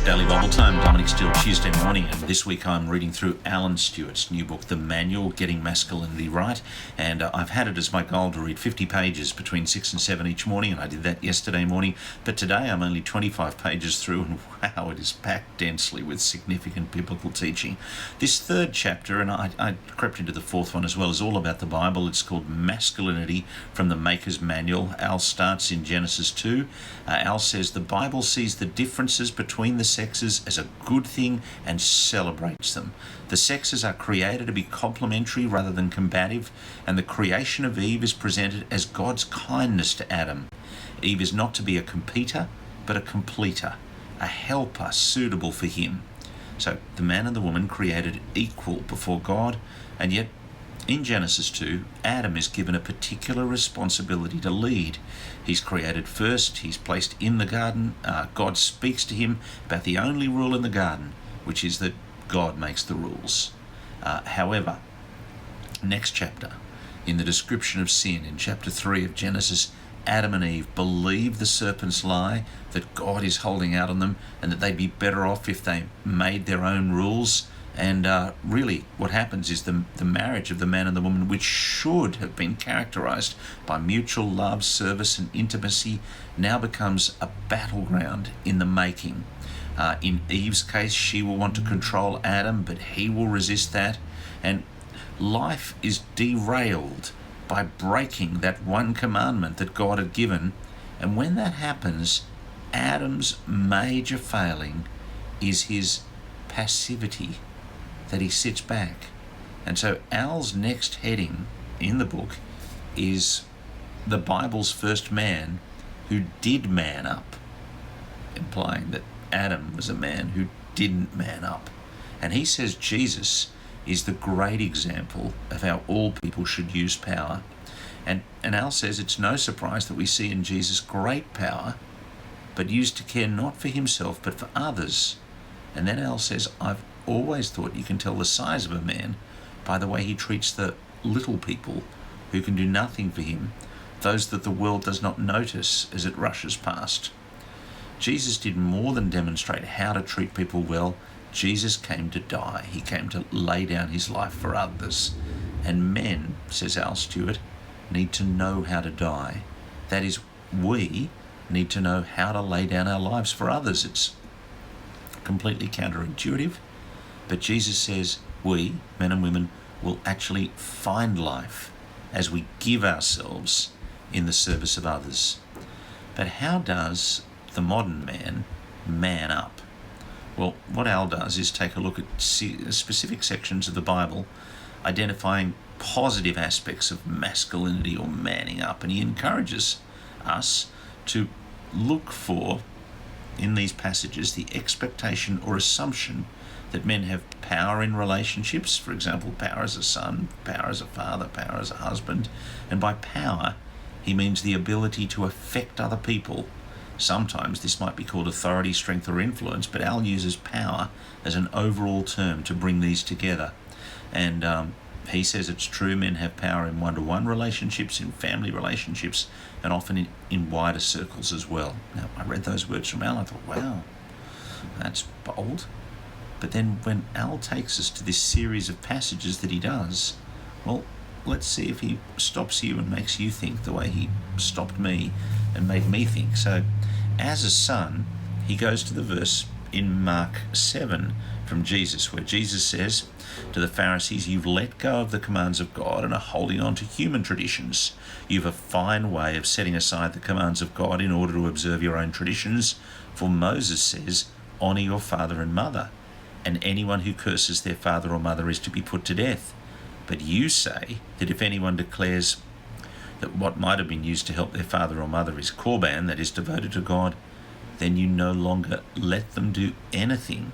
Daily Bible Time, Dominic Steele, Tuesday morning, and this week I'm reading through Alan Stewart's new book, The Manual, Getting Masculinity Right, and I've had it as my goal to read 50 pages between 6 and 7 each morning, and I did that yesterday morning, but today I'm only 25 pages through, and wow, it is packed densely with significant biblical teaching. This third chapter, and I crept into the fourth one as well, is all about the Bible. It's called Masculinity from the Maker's Manual. Al starts in Genesis 2. Al says, the Bible sees the differences between the sexes as a good thing and celebrates them. The sexes are created to be complementary rather than combative, and the creation of Eve is presented as God's kindness to Adam. Eve is not to be a competitor, but a completer, a helper suitable for him. So the man and the woman created equal before God, and yet in Genesis 2, Adam is given a particular responsibility to lead. He's created first, he's placed in the garden. God speaks to him about the only rule in the garden, which is that God makes the rules. However, next chapter, in the description of sin, in chapter 3 of Genesis, Adam and Eve believe the serpent's lie that God is holding out on them and that they'd be better off if they made their own rules. And really what happens is the marriage of the man and the woman, which should have been characterized by mutual love, service and intimacy, now becomes a battleground in the making. In Eve's case, she will want to control Adam, but he will resist that. And life is derailed by breaking that one commandment that God had given. And when that happens, Adam's major failing is his passivity, that he sits back. And so Al's next heading in the book is the Bible's first man who did man up, implying that Adam was a man who didn't man up. And he says Jesus is the great example of how all people should use power. And Al says it's no surprise that we see in Jesus great power, but used to care not for himself but for others. And then Al says, I've always thought you can tell the size of a man by the way he treats the little people who can do nothing for him, those that the world does not notice as it rushes past. Jesus did more than demonstrate how to treat people well. Jesus came to die. He came to lay down his life for others. And men, says Al Stewart, need to know how to die. That is, we need to know how to lay down our lives for others. It's completely counterintuitive, but Jesus says we, men and women, will actually find life as we give ourselves in the service of others. But how does the modern man up? Well, what Al does is take a look at specific sections of the Bible, identifying positive aspects of masculinity or manning up, and he encourages us to look for, in these passages, the expectation or assumption that men have power in relationships, for example, power as a son, power as a father, power as a husband. And by power, he means the ability to affect other people. Sometimes this might be called authority, strength, or influence, but Al uses power as an overall term to bring these together. And he says it's true, men have power in one-to-one relationships, in family relationships, and often in wider circles as well. Now, I read those words from Al, I thought, wow, that's bold. But then when Al takes us to this series of passages that he does, well, let's see if he stops you and makes you think the way he stopped me and made me think. So, as a son, he goes to the verse in Mark 7 from Jesus, where Jesus says to the Pharisees, you've let go of the commands of God and are holding on to human traditions. You've a fine way of setting aside the commands of God in order to observe your own traditions. For Moses says, honor your father and mother, and anyone who curses their father or mother is to be put to death. But you say that if anyone declares that what might have been used to help their father or mother is korban, that is devoted to God, then you no longer let them do anything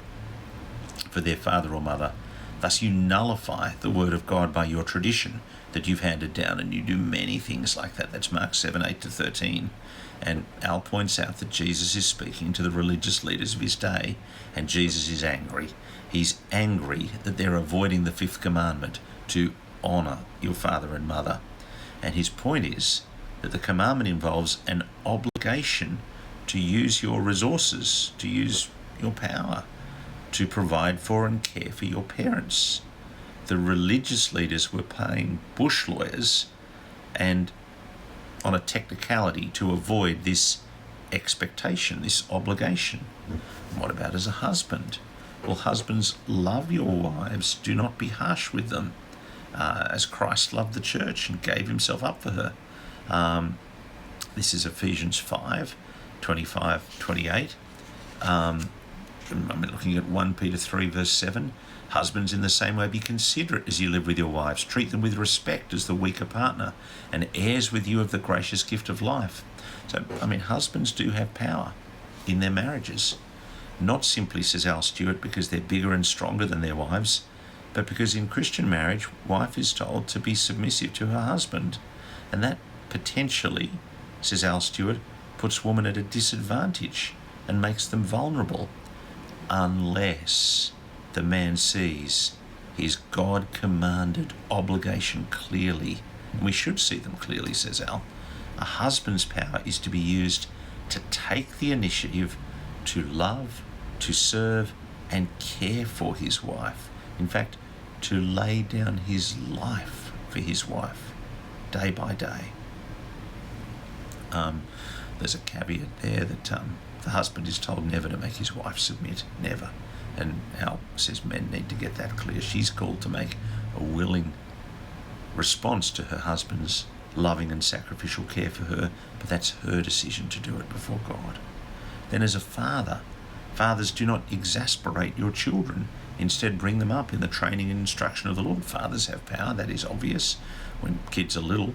for their father or mother. Thus you nullify the word of God by your tradition that you've handed down, and you do many things like that. That's Mark 7, 8-13. And Al points out that Jesus is speaking to the religious leaders of his day, and Jesus is angry. He's angry that they're avoiding the fifth commandment, to honor your father and mother. And his point is that the commandment involves an obligation to use your resources, to use your power to provide for and care for your parents. The religious leaders were paying bush lawyers and on a technicality to avoid this expectation, this obligation. What about as a husband? Well, husbands, love your wives, do not be harsh with them, as Christ loved the church and gave himself up for her. This is Ephesians 5, 25, 28. I'm looking at 1 Peter 3, verse 7. Husbands, in the same way, be considerate as you live with your wives. Treat them with respect as the weaker partner, and heirs with you of the gracious gift of life. So, husbands do have power in their marriages. Not simply, says Al Stewart, because they're bigger and stronger than their wives, but because in Christian marriage, wife is told to be submissive to her husband. And that potentially, says Al Stewart, puts women at a disadvantage and makes them vulnerable, unless the man sees his God-commanded obligation clearly. And we should see them clearly, says Al. A husband's power is to be used to take the initiative to love, to serve, and care for his wife. In fact, to lay down his life for his wife, day by day. There's a caveat there that the husband is told never to make his wife submit, never. And Al says men need to get that clear. She's called to make a willing response to her husband's loving and sacrificial care for her, but that's her decision to do it before God. Then as a father, fathers, do not exasperate your children. Instead, bring them up in the training and instruction of the Lord. Fathers have power, that is obvious when kids are little,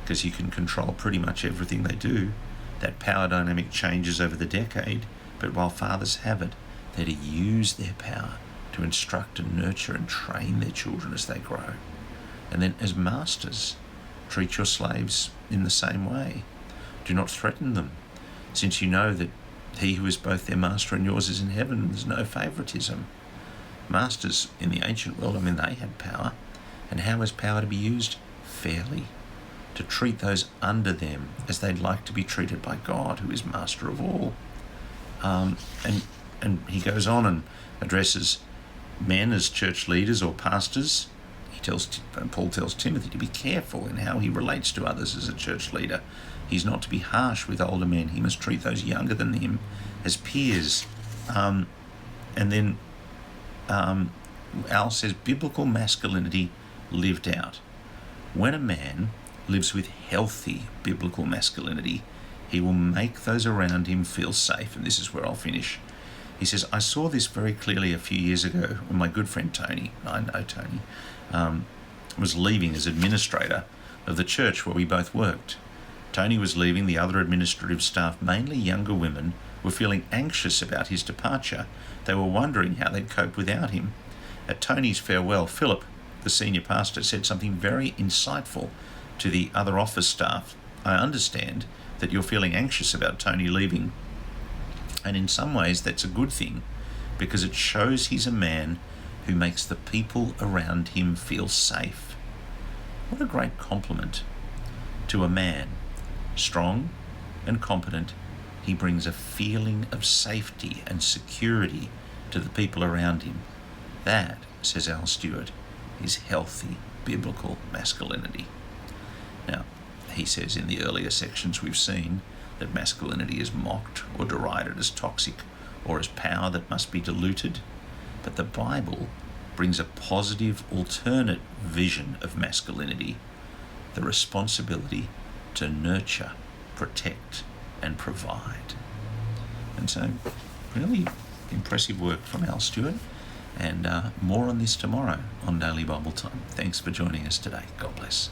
because you can control pretty much everything they do. That power dynamic changes over the decade, but while fathers have it, they're to use their power to instruct and nurture and train their children as they grow. And then as masters, treat your slaves in the same way. Do not threaten them, since you know that he who is both their master and yours is in heaven. There's no favoritism. Masters in the ancient world, they had power. And how is power to be used? Fairly. To treat those under them as they'd like to be treated by God, who is master of all. And he goes on and addresses men as church leaders or pastors. Paul tells Timothy to be careful in how he relates to others as a church leader. He's not to be harsh with older men. He must treat those younger than him as peers. And then Al says biblical masculinity lived out. When a man lives with healthy biblical masculinity, he will make those around him feel safe. And this is where I'll finish. He says, I saw this very clearly a few years ago when my good friend Tony, I know Tony, was leaving as administrator of the church where we both worked. Tony was leaving. The other administrative staff, mainly younger women, were feeling anxious about his departure. They were wondering how they'd cope without him. At Tony's farewell, Philip, the senior pastor, said something very insightful to the other office staff. I understand that you're feeling anxious about Tony leaving. And in some ways, that's a good thing, because it shows he's a man who makes the people around him feel safe. What a great compliment to a man. Strong and competent, he brings a feeling of safety and security to the people around him. That, says Al Stewart, is healthy biblical masculinity. Now, he says in the earlier sections we've seen that masculinity is mocked or derided as toxic or as power that must be diluted. But the Bible brings a positive alternate vision of masculinity, the responsibility to nurture, protect, and provide. And so, really impressive work from Al Stewart, and more on this tomorrow on Daily Bible Time. Thanks for joining us today. God bless.